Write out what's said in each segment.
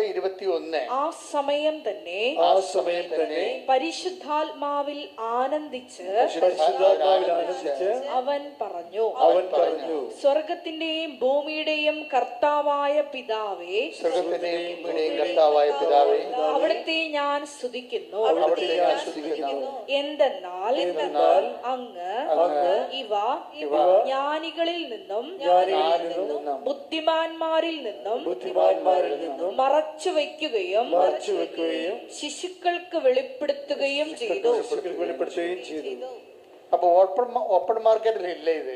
21. ആ സമയം തന്നെ പരിശുദ്ധാത്മാവിൽ ആനന്ദിച്ച് അവൻ പറഞ്ഞു, സ്വർഗത്തിന്റെയും ഭൂമിയുടെയും കർത്താവായ പിതാവേ, അവിടുത്തെ ഞാൻ സ്തുതിക്കുന്നു. എന്തെന്നാൽ അങ്ങ് ഇവ ജ്ഞാനികളിൽ നിന്നും ബുദ്ധിമാന്മാരിൽ നിന്നും മറച്ചു വയ്ക്കുകയും ശിശുക്കൾക്ക് വെളിപ്പെടുത്തുകയും ചെയ്തു. അപ്പൊ ഓപ്പൺ മാർക്കറ്റിൽ ഇല്ല ഇത്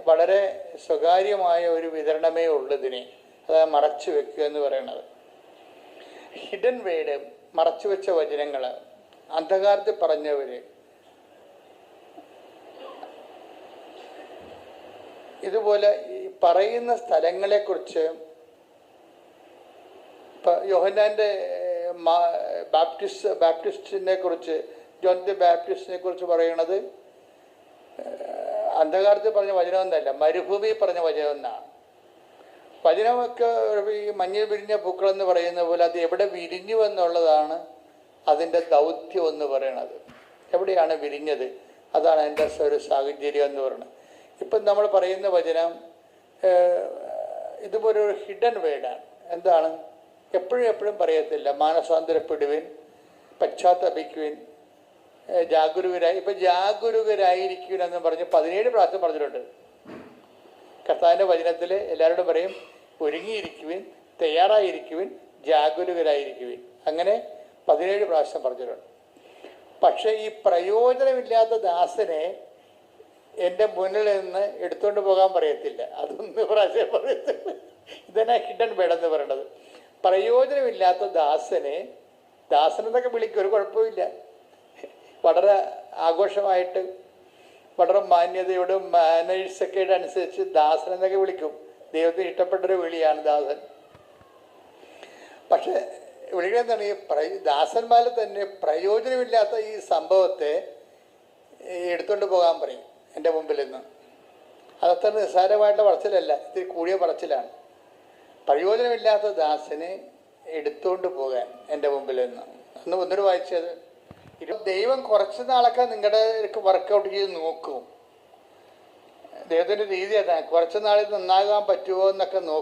വളരെ സ്വകാര്യമായ ഒരു വിതരണമേ ഉള്ളതിനെ അതായത് മറച്ചു വെക്കുക എന്ന് പറയുന്നത്. ഹിഡൻ വേഡ്, മറച്ചു വെച്ച വചനങ്ങൾ, അന്ധകാരത്തിൽ പറഞ്ഞവര്, ഇതുപോലെ പറയുന്ന സ്ഥലങ്ങളെക്കുറിച്ച് ഇപ്പം യോഹന്നാൻ്റെ ബാപ്റ്റിസ്റ്റിനെ കുറിച്ച്, ജോൺ ദി ബാപ്റ്റിസ്റ്റിനെ കുറിച്ച് പറയണത് അന്ധകാരത്തിൽ പറഞ്ഞ വചനം എന്നല്ല, മരുഭൂമി പറഞ്ഞ വചനം എന്നാണ്. വചനമൊക്കെ ഈ മഞ്ഞിൽ വിരിഞ്ഞ പൂക്കളെന്ന് പറയുന്ന പോലെ അത് എവിടെ വിരിഞ്ഞു എന്നുള്ളതാണ് അതിൻ്റെ ദൗത്യം എന്ന് പറയണത്. എവിടെയാണ് വിരിഞ്ഞത്, അതാണ് അതിൻ്റെ ഒരു സാഹചര്യം എന്ന് പറയുന്നത്. ഇപ്പം നമ്മൾ പറയുന്ന വചനം ഇതുപോലെ ഒരു ഹിഡൻ വേർഡാണ്. എന്താണ്? എപ്പോഴും പറയത്തില്ല. മാനസാന്തരപ്പെടുവിൻ, പശ്ചാത്തപിക്കുവിൻ, ജാഗരൂകരായി. ഇപ്പം ജാഗരൂകരായിരിക്കുവിൻ എന്ന് പറഞ്ഞ് 17 പ്രാവശ്യം പറഞ്ഞിട്ടുണ്ട്. കർത്താവിൻ്റെ വചനത്തിൽ എല്ലാവരോടും പറയും, ഒരുങ്ങിയിരിക്കുവിൻ, തയ്യാറായിരിക്കുവിൻ, ജാഗരൂകരായിരിക്കുവിൻ. അങ്ങനെ 17 പ്രാവശ്യം പറഞ്ഞിട്ടുണ്ട്. പക്ഷേ ഈ പ്രയോജനമില്ലാത്ത ദാസനെ എൻ്റെ മുന്നിൽ നിന്ന് എടുത്തുകൊണ്ട് പോകാൻ പറയത്തില്ല. അതൊന്ന് പ്രാവശ്യം പറയത്തില്ല. ഇതന്നെ ഹിഡൻ വേടെന്ന് പറയണത്. പ്രയോജനമില്ലാത്ത ദാസനെന്നൊക്കെ വിളിക്കും, ഒരു കുഴപ്പമില്ല. വളരെ ആഘോഷമായിട്ട് വളരെ മാന്യതയോടും മാനേഴ്സൊക്കെ അനുസരിച്ച് ദാസനെന്നൊക്കെ വിളിക്കും. ദൈവത്തിന് ഇഷ്ടപ്പെട്ടൊരു വിളിയാണ് ദാസൻ. പക്ഷെ വിളികളെന്താണ്? ഈ ദാസന്മാരിൽ തന്നെ പ്രയോജനമില്ലാത്ത ഈ സംഭവത്തെ എടുത്തുകൊണ്ട് പോകാൻ പറയും എൻ്റെ മുമ്പിൽ നിന്ന്. അതത്ര നിസ്സാരമായിട്ടുള്ള പറച്ചിലല്ല, ഇത്തിരി കൂടിയ പറച്ചിലാണ്. പ്രയോജനമില്ലാത്ത ദാസനെ എടുത്തുകൊണ്ട് പോകാൻ എൻ്റെ മുമ്പിൽ നിന്ന്. ഒന്നൊരു വായിച്ചത്, ദൈവം കുറച്ച് നാളൊക്കെ നിങ്ങളുടെ വർക്കൗട്ട് ചെയ്ത് നോക്കും. ദൈവത്തിൻ്റെ രീതി അതാണ്, കുറച്ച് നാളിൽ നന്നാകാൻ പറ്റുമോ എന്നൊക്കെ നോക്കും.